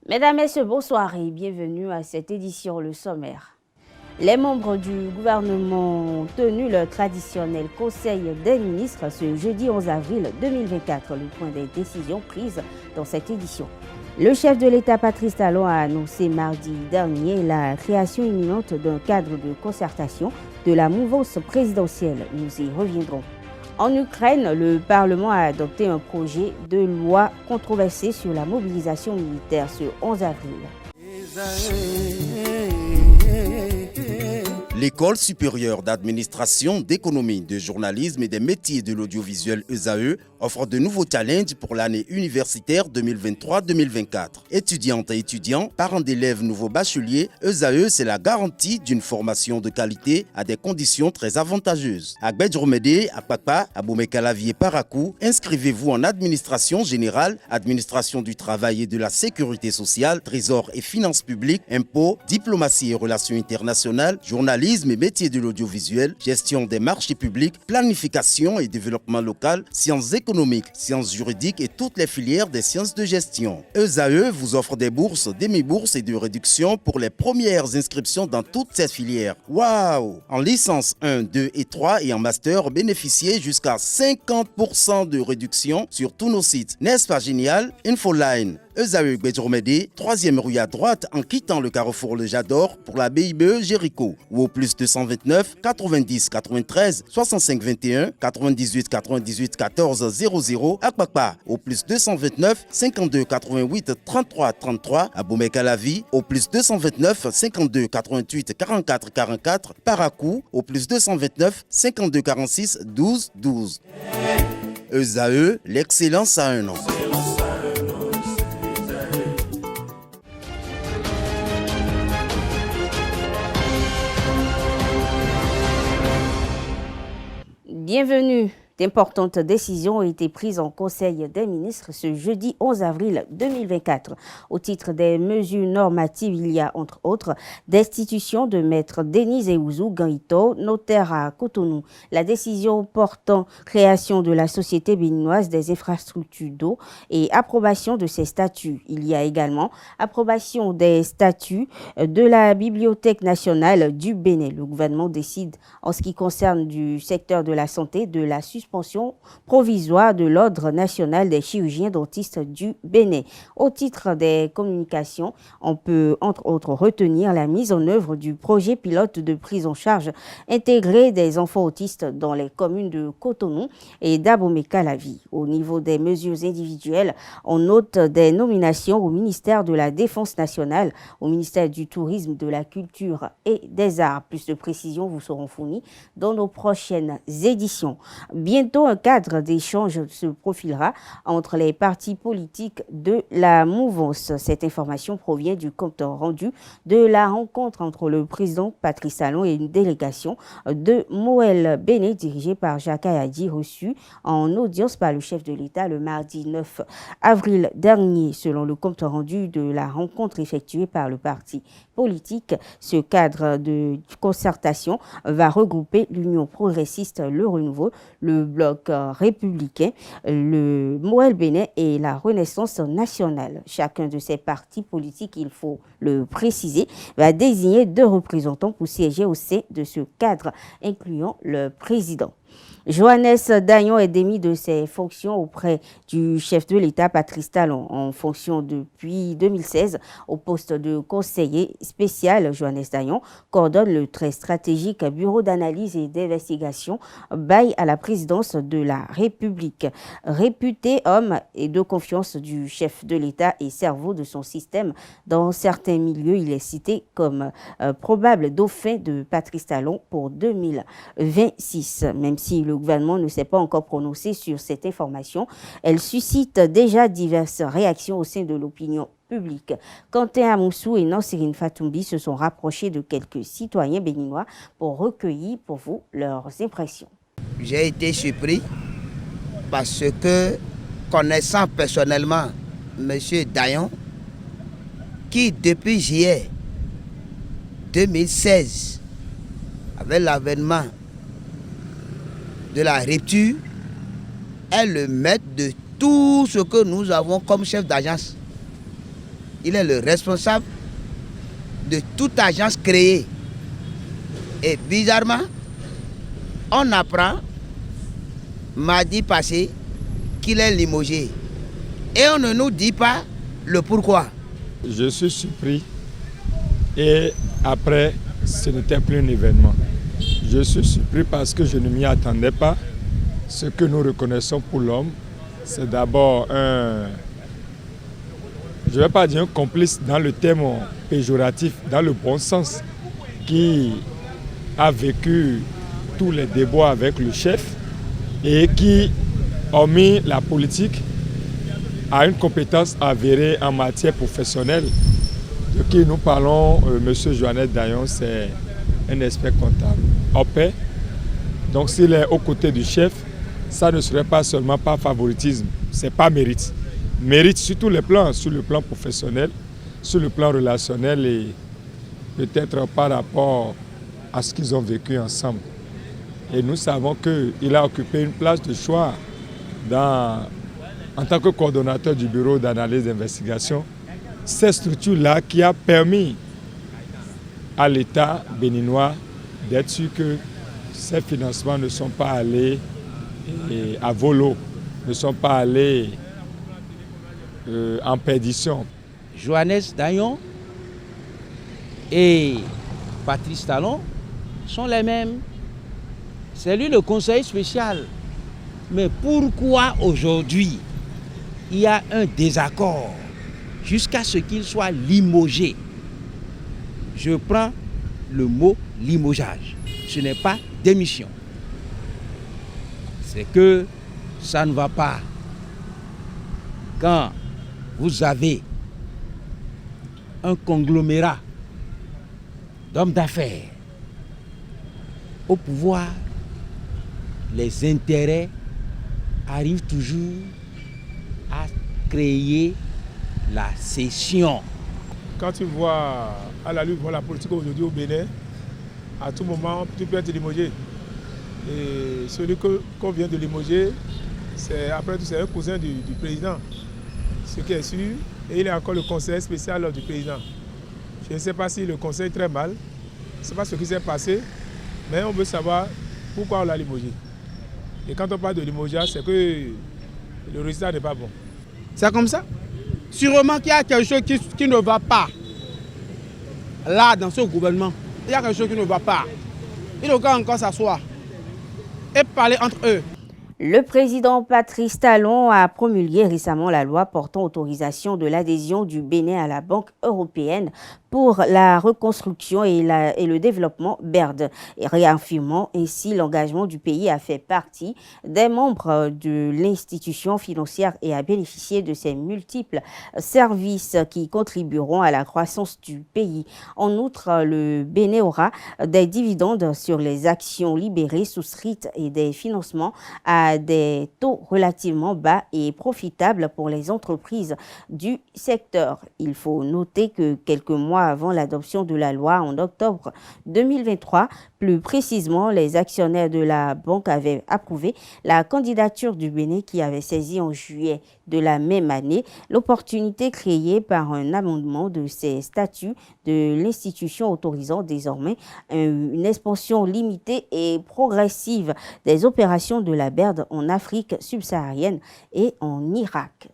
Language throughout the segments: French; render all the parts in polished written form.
Mesdames, Messieurs, bonsoir et bienvenue à cette édition Le Sommaire. Les membres du gouvernement ont tenu leur traditionnel conseil des ministres ce jeudi 11 avril 2024, le point des décisions prises dans cette édition. Le chef de l'État Patrice Talon a annoncé mardi dernier la création imminente d'un cadre de concertation de la mouvance présidentielle. Nous y reviendrons. En Ukraine, le Parlement a adopté un projet de loi controversé sur la mobilisation militaire ce 11 avril. L'École supérieure d'administration, d'économie, de journalisme et des métiers de l'audiovisuel ESAE offre de nouveaux challenges pour l'année universitaire 2023-2024. Étudiantes et étudiants, parents d'élèves nouveaux bacheliers, ESAE, c'est la garantie d'une formation de qualité à des conditions très avantageuses. À Gbedjromede, à Papa, à Boumekalavi et Parakou, inscrivez-vous en administration générale, administration du travail et de la sécurité sociale, trésor et finances publiques, impôts, diplomatie et relations internationales, journalisme et métiers de l'audiovisuel, gestion des marchés publics, planification et développement local, sciences économiques, sciences juridiques et toutes les filières des sciences de gestion. ESAE vous offre des bourses, demi-bourses et de réductions pour les premières inscriptions dans toutes ces filières. Waouh! En licence 1, 2 et 3 et en master, bénéficiez jusqu'à 50% de réduction sur tous nos sites. N'est-ce pas génial? Infoline. ESAE Gbedjromede, 3e rue à droite en quittant le carrefour Le Jador pour la BIBE Jéricho ou au plus 229 90 93 65 21 98 98 14 00 à Kpakpa au plus 229 52 88 33 33 à Boumekalavi au plus 229 52 88 44 44 Parakou au plus 229 52 46 12 12. ESAE, l'excellence à un an. Bienvenue. D'importantes décisions ont été prises en Conseil des ministres ce jeudi 11 avril 2024. Au titre des mesures normatives, il y a entre autres destitution de maître Denise Eouzou Ganito, notaire à Cotonou. La décision portant création de la Société béninoise des infrastructures d'eau et approbation de ses statuts. Il y a également approbation des statuts de la Bibliothèque nationale du Bénin. Le gouvernement décide en ce qui concerne du secteur de la santé de la suspension provisoire de l'Ordre national des chirurgiens dentistes du Bénin. Au titre des communications, on peut entre autres retenir la mise en œuvre du projet pilote de prise en charge intégrée des enfants autistes dans les communes de Cotonou et d'Abomey-Calavi. Au niveau des mesures individuelles, on note des nominations au ministère de la Défense nationale, au ministère du Tourisme, de la Culture et des Arts. Plus de précisions vous seront fournies dans nos prochaines éditions. Bientôt, un cadre d'échange se profilera entre les partis politiques de la mouvance. Cette information provient du compte rendu de la rencontre entre le président Patrice Talon et une délégation de Moël Béné dirigée par Jacques Ayadi, reçue en audience par le chef de l'État le mardi 9 avril dernier. Selon le compte rendu de la rencontre effectuée par le parti politique, ce cadre de concertation va regrouper l'Union progressiste, le Renouveau, le Bloc républicain, le Moël Bénin et la Renaissance nationale. Chacun de ces partis politiques, il faut le préciser, va désigner 2 représentants pour siéger au sein de ce cadre, incluant le président. Johannes Dayon est démis de ses fonctions auprès du chef de l'État Patrice Talon. En fonction depuis 2016 au poste de conseiller spécial, Johannes Dayon coordonne le très stratégique bureau d'analyse et d'investigation bail à la présidence de la République. Réputé homme et de confiance du chef de l'État et cerveau de son système, dans certains milieux, il est cité comme probable dauphin de Patrice Talon pour 2026. Même si le gouvernement ne s'est pas encore prononcé sur cette information, elle suscite déjà diverses réactions au sein de l'opinion publique. Quentin Amoussou et Nansirine Fatoumbi se sont rapprochés de quelques citoyens béninois pour recueillir pour vous leurs impressions. J'ai été surpris parce que, connaissant personnellement M. Dayon, qui depuis juillet 2016, avec l'avènement de la rupture, est le maître de tout ce que nous avons comme chef d'agence. il est le responsable de toute agence créée. Et bizarrement, on apprend mardi passé qu'il est limogé. Et on ne nous dit pas le pourquoi. Je suis surpris et après, ce n'était plus un événement. Je suis surpris parce que je ne m'y attendais pas. Ce que nous reconnaissons pour l'homme, c'est d'abord un, je ne vais pas dire un complice dans le terme péjoratif, dans le bon sens, qui a vécu tous les déboires avec le chef et qui a mis la politique à une compétence avérée en matière professionnelle. De qui nous parlons, M. Joannette Dayon, c'est un expert comptable en paix. Donc s'il est aux côtés du chef, ça ne serait pas seulement par favoritisme, c'est pas mérite. Mérite sur tous les plans, sur le plan professionnel, sur le plan relationnel et peut-être par rapport à ce qu'ils ont vécu ensemble. Et nous savons qu'il a occupé une place de choix en tant que coordonnateur du bureau d'analyse d'investigation. Cette structure-là qui a permis à l'État béninois d'être sûr que ces financements ne sont pas allés à volo, ne sont pas allés en perdition. Joannette Dayon et Patrice Talon sont les mêmes. C'est lui le conseiller spécial. Mais pourquoi aujourd'hui il y a un désaccord jusqu'à ce qu'il soit limogé? Je prends le mot limogeage. Ce n'est pas démission. C'est que ça ne va pas. Quand vous avez un conglomérat d'hommes d'affaires au pouvoir, les intérêts arrivent toujours à créer la scission. Quand tu vois à la lutte pour la politique aujourd'hui au Bénin, à tout moment, tu peux être limogé. Et celui qu'on vient de limoger, après tout, c'est un cousin du président. Ce qui est sûr, et il est encore le conseiller spécial du président. Je ne sais pas si le conseil est très mal, je ne sais pas ce qui s'est passé, mais on veut savoir pourquoi on l'a limogé. Et quand on parle de limogeage, c'est que le résultat n'est pas bon. C'est comme ça. Sûrement qu'il y a quelque chose qui ne va pas. Là, dans ce gouvernement, il y a quelque chose qui ne va pas. Il faut encore s'asseoir et parler entre eux. Le président Patrice Talon a promulgué récemment la loi portant autorisation de l'adhésion du Bénin à la Banque européenne pour la reconstruction et le développement BERD, et réaffirmant ainsi l'engagement du pays à faire partie des membres de l'institution financière et à bénéficier de ses multiples services qui contribueront à la croissance du pays. En outre, le Bénin aura des dividendes sur les actions libérées souscrites et des financements à des taux relativement bas et profitables pour les entreprises du secteur. Il faut noter que quelques mois avant l'adoption de la loi en octobre 2023, plus précisément, les actionnaires de la banque avaient approuvé la candidature du Bénin qui avait saisi en juillet de la même année l'opportunité créée par un amendement de ses statuts de l'institution autorisant désormais une expansion limitée et progressive des opérations de la BERD en Afrique subsaharienne et en Irak.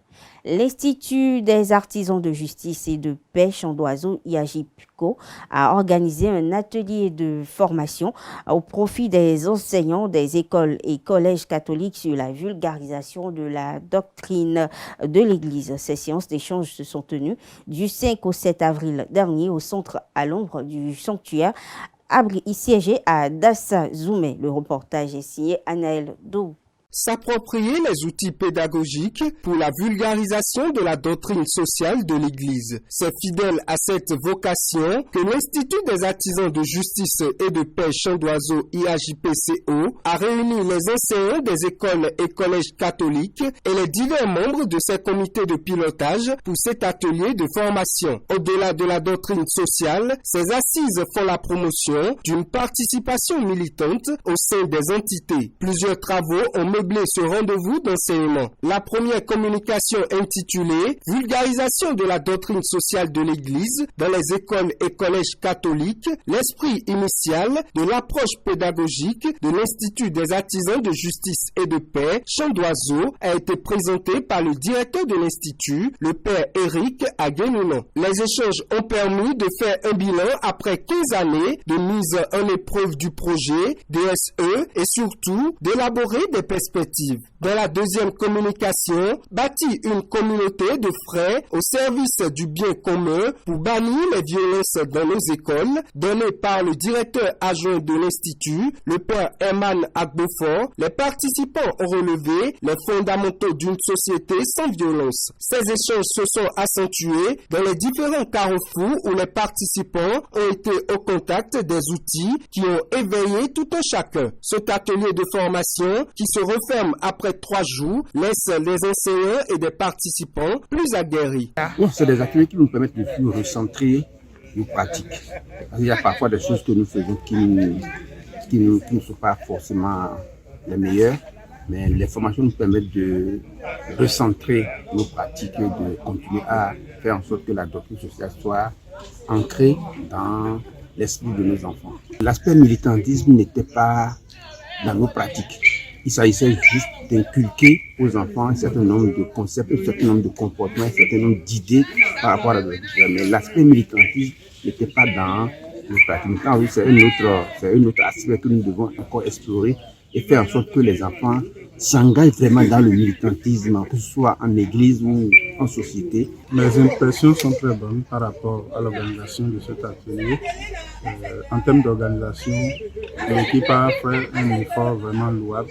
L'Institut des artisans de justice et de pêche en d'oiseaux IAJPCO a organisé un atelier de formation au profit des enseignants des écoles et collèges catholiques sur la vulgarisation de la doctrine de l'Église. Ces séances d'échange se sont tenues du 5 au 7 avril dernier au centre à l'ombre du sanctuaire siégé à Dassa Zoumé. Le reportage est signé Anaël Dou. S'approprier les outils pédagogiques pour la vulgarisation de la doctrine sociale de l'Église. C'est fidèle à cette vocation que l'Institut des artisans de justice et de pêche d'oiseaux IAJPCO a réuni les enseignants des écoles et collèges catholiques et les divers membres de ces comités de pilotage pour cet atelier de formation. Au-delà de la doctrine sociale, ces assises font la promotion d'une participation militante au sein des entités. Plusieurs travaux ont meubler ce rendez-vous d'enseignement. La première communication intitulée « Vulgarisation de la doctrine sociale de l'Église dans les écoles et collèges catholiques, l'esprit initial de l'approche pédagogique de l'Institut des artisans de justice et de paix, Champ d'Oiseau » a été présentée par le directeur de l'Institut, le père Éric Aguenunon. Les échanges ont permis de faire un bilan après 15 années de mise en épreuve du projet DSE et surtout d'élaborer des perspectives. Dans la deuxième communication, bâtir une communauté de frères au service du bien commun pour bannir les violences dans nos écoles, donnée par le directeur adjoint de l'Institut, le père Herman Agbefort, les participants ont relevé les fondamentaux d'une société sans violence. Ces échanges se sont accentués dans les différents carrefours où les participants ont été au contact des outils qui ont éveillé tout un chacun. Cet atelier de formation, qui se referme après 3 jours, laisse les enseignants et des participants plus aguerris. C'est des ateliers qui nous permettent de plus recentrer nos pratiques. Il y a parfois des choses que nous faisons qui ne sont pas forcément les meilleures, mais les formations nous permettent de recentrer nos pratiques et de continuer à faire en sorte que la doctrine sociale soit ancrée dans l'esprit de nos enfants. L'aspect militantisme n'était pas dans nos pratiques. Il s'agissait juste d'inculquer aux enfants un certain nombre de concepts, un certain nombre de comportements, un certain nombre d'idées par rapport à la doctrine sociale. Mais l'aspect militantisme n'était pas dans nos pratiques. Oui, c'est un autre aspect que nous devons encore explorer et faire en sorte que les enfants s'engagent vraiment dans le militantisme, que ce soit en église ou en société. Mes impressions sont très bonnes par rapport à l'organisation de cet atelier. En termes d'organisation, l'équipe a fait un effort vraiment louable.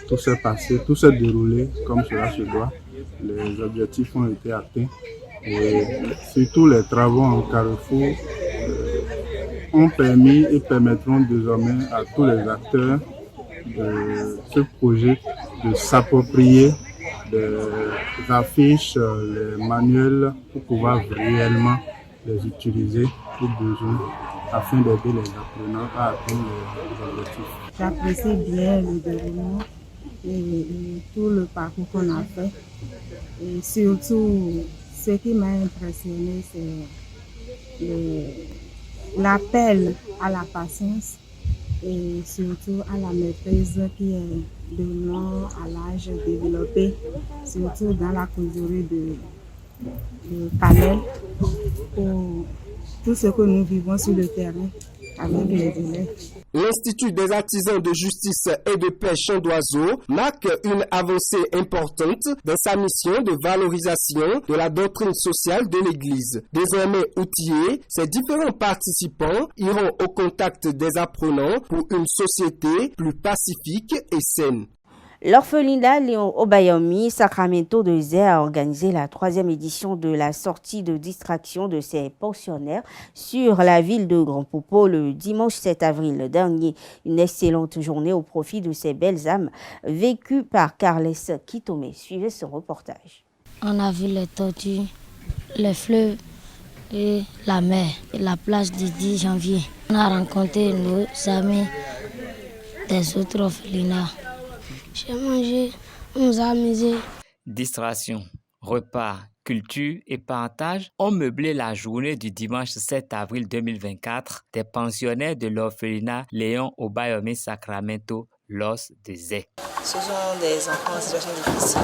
Tout s'est passé, tout s'est déroulé comme cela se doit. Les objectifs ont été atteints. Et surtout les travaux en carrefour ont permis et permettront désormais à tous les acteurs de ce projet de s'approprier des affiches, les manuels pour pouvoir réellement les utiliser au besoin afin d'aider les apprenants à atteindre les objectifs. J'apprécie bien le déroulement et tout le parcours qu'on a fait. Et surtout, ce qui m'a impressionné, c'est l'appel à la patience et surtout à la maîtrise qui est donnant à l'âge développé, surtout dans la causerie de Canel, pour tout ce que nous vivons sur le terrain avec les élèves. L'Institut des artisans de justice et de paix Champ d'Oiseau marque une avancée importante dans sa mission de valorisation de la doctrine sociale de l'Église. Désormais outillés, ces différents participants iront au contact des apprenants pour une société plus pacifique et saine. L'orphelinat Léon Obayomi Sacramento de Zé a organisé la 3e édition de la sortie de distraction de ses pensionnaires sur la ville de Grand Popo le dimanche 7 avril dernier. Une excellente journée au profit de ces belles âmes vécues par Carles Kitome. Suivez ce reportage. On a vu les tortues, les fleuves et la mer et la plage du 10 janvier. On a rencontré nos amis des autres orphelinats. J'ai mangé, on nous a amusé. Distraction, repas, culture et partage ont meublé la journée du dimanche 7 avril 2024 des pensionnaires de l'orphelinat Léon Obayomi Sacramento, Los de Zé. Ce sont des enfants en situation difficile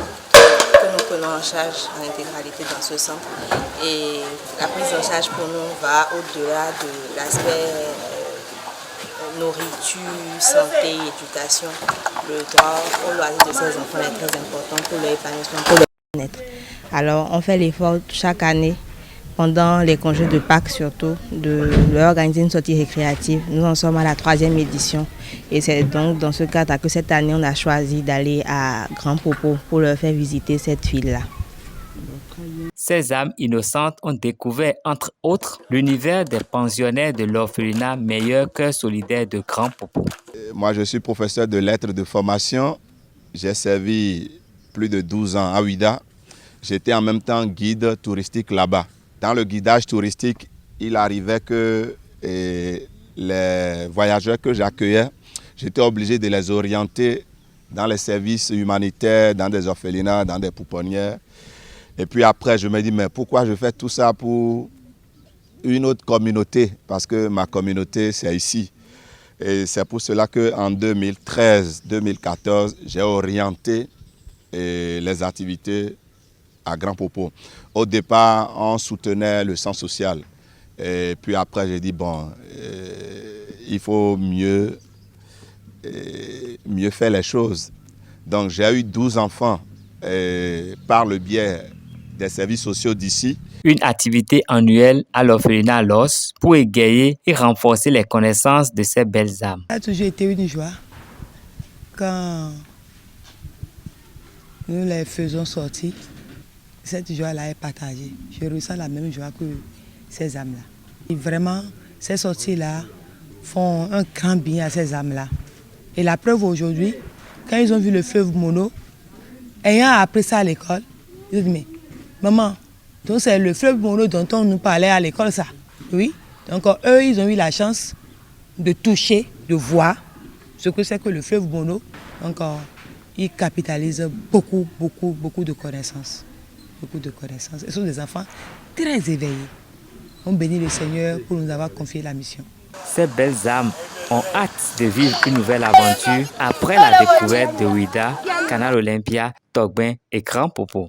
que nous prenons en charge en intégralité dans ce centre. Et la prise en charge pour nous va au-delà de l'aspect nourriture, santé, éducation. Le droit au loisir de ces enfants est très important pour leur épanouissement, pour leur bien-être. Alors on fait l'effort chaque année, pendant les congés de Pâques surtout, de leur organiser une sortie récréative. Nous en sommes à la 3e édition et c'est donc dans ce cadre que cette année on a choisi d'aller à Grand Popo pour leur faire visiter cette ville-là. Ces âmes innocentes ont découvert, entre autres, l'univers des pensionnaires de l'orphelinat Meilleur Cœur Solidaire de Grand Popo. Moi, je suis professeur de lettres de formation. J'ai servi plus de 12 ans à Ouida. J'étais en même temps guide touristique là-bas. Dans le guidage touristique, il arrivait que les voyageurs que j'accueillais, j'étais obligé de les orienter dans les services humanitaires, dans des orphelinats, dans des pouponnières. Et puis après, je me dis, mais pourquoi je fais tout ça pour une autre communauté? Parce que ma communauté, c'est ici. Et c'est pour cela qu'en 2013-2014, j'ai orienté les activités à Grand Popo. Au départ, on soutenait le centre social. Et puis après, j'ai dit, bon, il faut mieux faire les choses. Donc j'ai eu 12 enfants par le biais des services sociaux d'ici. Une activité annuelle à l'orphelinat Los pour égayer et renforcer les connaissances de ces belles âmes. Ça a toujours été une joie quand nous les faisons sortir. Cette joie-là est partagée. Je ressens la même joie que ces âmes-là. Et vraiment, ces sorties-là font un grand bien à ces âmes-là. Et la preuve aujourd'hui, quand ils ont vu le fleuve Mono, ayant appris ça à l'école, ils ont dit, mais maman, donc c'est le fleuve Mono dont on nous parlait à l'école, ça. Oui. Donc eux, ils ont eu la chance de toucher, de voir ce que c'est que le fleuve Mono. Donc ils capitalisent beaucoup de connaissances. Beaucoup de connaissances. Ce sont des enfants très éveillés. On bénit le Seigneur pour nous avoir confié la mission. Ces belles âmes ont hâte de vivre une nouvelle aventure après la découverte de Ouida, Canal Olympia, Togben et Grand Popo.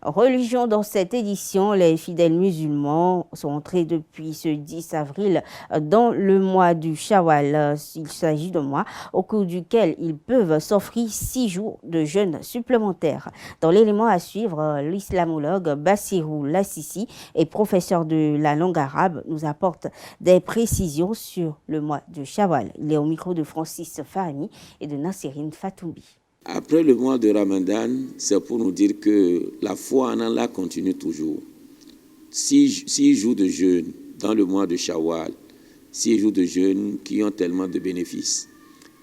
Religion dans cette édition, les fidèles musulmans sont entrés depuis ce 10 avril dans le mois du Shawwal. Il s'agit de mois au cours duquel ils peuvent s'offrir 6 jours de jeûne supplémentaires. Dans l'élément à suivre, l'islamologue Bassirou Lassisi et professeur de la langue arabe nous apporte des précisions sur le mois du Shawwal. Il est au micro de Francis Fahmi et de Nassirine Fatoumbi. Après le mois de Ramadan, c'est pour nous dire que la foi en Allah continue toujours. 6 jours de jeûne dans le mois de Shawwal, 6 jours de jeûne qui ont tellement de bénéfices.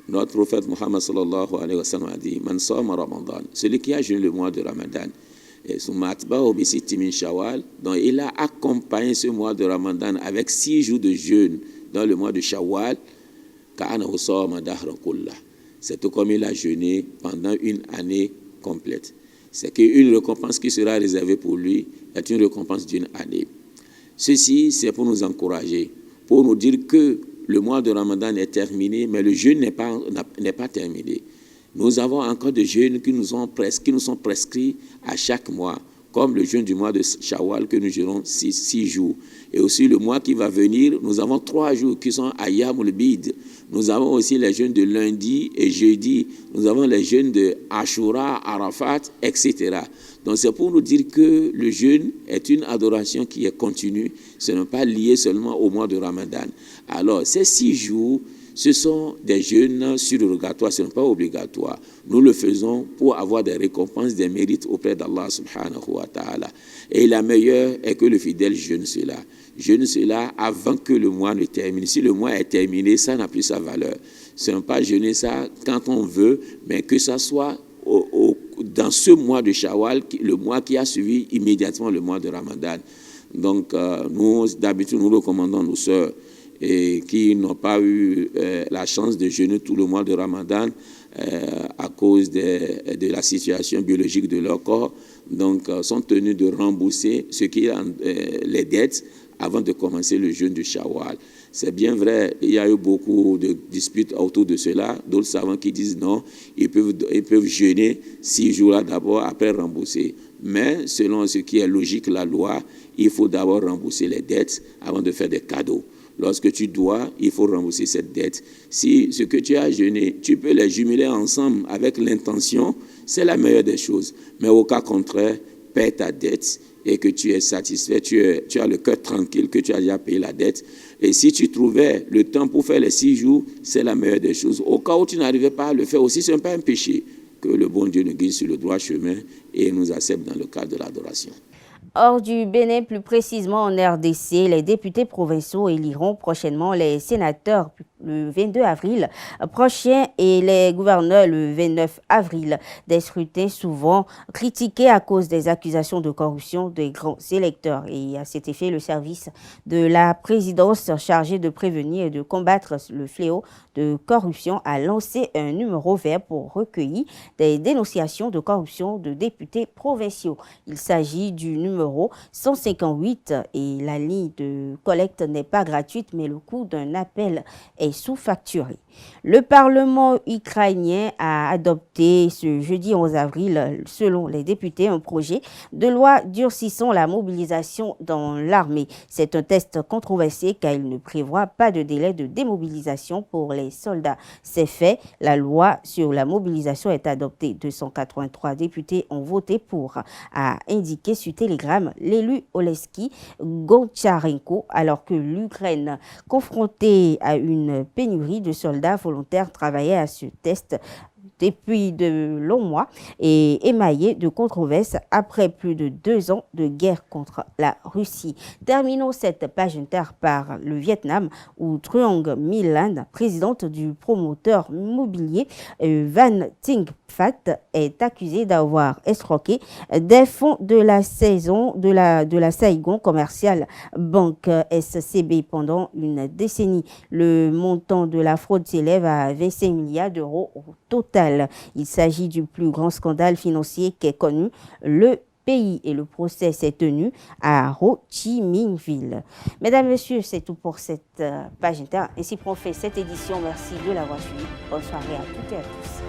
Notre prophète Muhammad sallallahu alayhi wa sallam a dit « Man sama Ramadan », celui qui a jeûné le mois de Ramadan. Donc il a accompagné ce mois de Ramadan avec 6 jours de jeûne dans le mois de Shawwal. C'est tout comme il a jeûné pendant une année complète. C'est qu'une récompense qui sera réservée pour lui est une récompense d'une année. Ceci, c'est pour nous encourager, pour nous dire que le mois de Ramadan est terminé, mais le jeûne n'est pas terminé. Nous avons encore des jeûnes qui nous sont prescrits à chaque mois, comme le jeûne du mois de Shawwal que nous jeûnons 6 jours. Et aussi le mois qui va venir, nous avons 3 jours qui sont Ayyamul Bid. Nous avons aussi les jeûnes de lundi et jeudi. Nous avons les jeûnes de Ashura, Arafat, etc. Donc c'est pour nous dire que le jeûne est une adoration qui est continue. Ce n'est pas lié seulement au mois de Ramadan. Alors ces 6 jours, ce sont des jeûnes surrogatoires, ce n'est pas obligatoire. Nous le faisons pour avoir des récompenses, des mérites auprès d'Allah subhanahu wa ta'ala. Et la meilleure est que le fidèle jeûne cela. Jeûne cela avant que le mois ne termine. Si le mois est terminé, ça n'a plus sa valeur. Ce n'est pas jeûner ça quand on veut, mais que ça soit dans ce mois de Shawwal, le mois qui a suivi immédiatement le mois de Ramadan. Donc nous, d'habitude, nous recommandons nos sœurs et qui n'ont pas eu la chance de jeûner tout le mois de Ramadan à cause de la situation biologique de leur corps, donc sont tenus de rembourser ce qui est les dettes avant de commencer le jeûne de Shawwal. C'est bien vrai, il y a eu beaucoup de disputes autour de cela, d'autres savants qui disent non, ils peuvent jeûner 6 jours là d'abord, après rembourser. Mais selon ce qui est logique, la loi, il faut d'abord rembourser les dettes avant de faire des cadeaux. Lorsque tu dois, il faut rembourser cette dette. Si ce que tu as jeûné, tu peux les jumeler ensemble avec l'intention, c'est la meilleure des choses. Mais au cas contraire, paie ta dette et que tu es satisfait, tu as le cœur tranquille, que tu as déjà payé la dette. Et si tu trouvais le temps pour faire les 6 jours, c'est la meilleure des choses. Au cas où tu n'arrivais pas à le faire aussi, ce n'est pas un péché. Que le bon Dieu nous guide sur le droit chemin et nous accepte dans le cadre de l'adoration. Hors du Bénin, plus précisément en RDC, les députés provinciaux éliront prochainement les sénateurs le 22 avril prochain et les gouverneurs le 29 avril. Des scrutins souvent critiqués à cause des accusations de corruption des grands électeurs. Et à cet effet, le service de la présidence chargé de prévenir et de combattre le fléau de corruption a lancé un numéro vert pour recueillir des dénonciations de corruption de députés provinciaux. Il s'agit du numéro 158 et la ligne de collecte n'est pas gratuite, mais le coût d'un appel est sous-facturé. Le Parlement ukrainien a adopté ce jeudi 11 avril, selon les députés, un projet de loi durcissant la mobilisation dans l'armée. C'est un texte controversé car il ne prévoit pas de délai de démobilisation pour les soldats. C'est fait, la loi sur la mobilisation est adoptée. 283 députés ont voté pour, a indiqué sur Telegram l'élu Oleski Goncharenko, alors que l'Ukraine, confrontée à une pénurie de soldats volontaires, travaillait à ce test depuis de longs mois et émaillé de controverses après plus de 2 ans de guerre contre la Russie. Terminons cette page inter par le Vietnam où Truong My Lan, présidente du promoteur immobilier Van Thing Phat, est accusée d'avoir escroqué des fonds de la Saigon Commercial Bank SCB pendant une décennie. Le montant de la fraude s'élève à 25 milliards d'euros au total. Il s'agit du plus grand scandale financier qu'ait connu le pays et le procès s'est tenu à Ho Chi Minh Ville. Mesdames, Messieurs, c'est tout pour cette page inter. Ainsi prend fait cette édition. Merci de l'avoir suivi. Bonne soirée à toutes et à tous.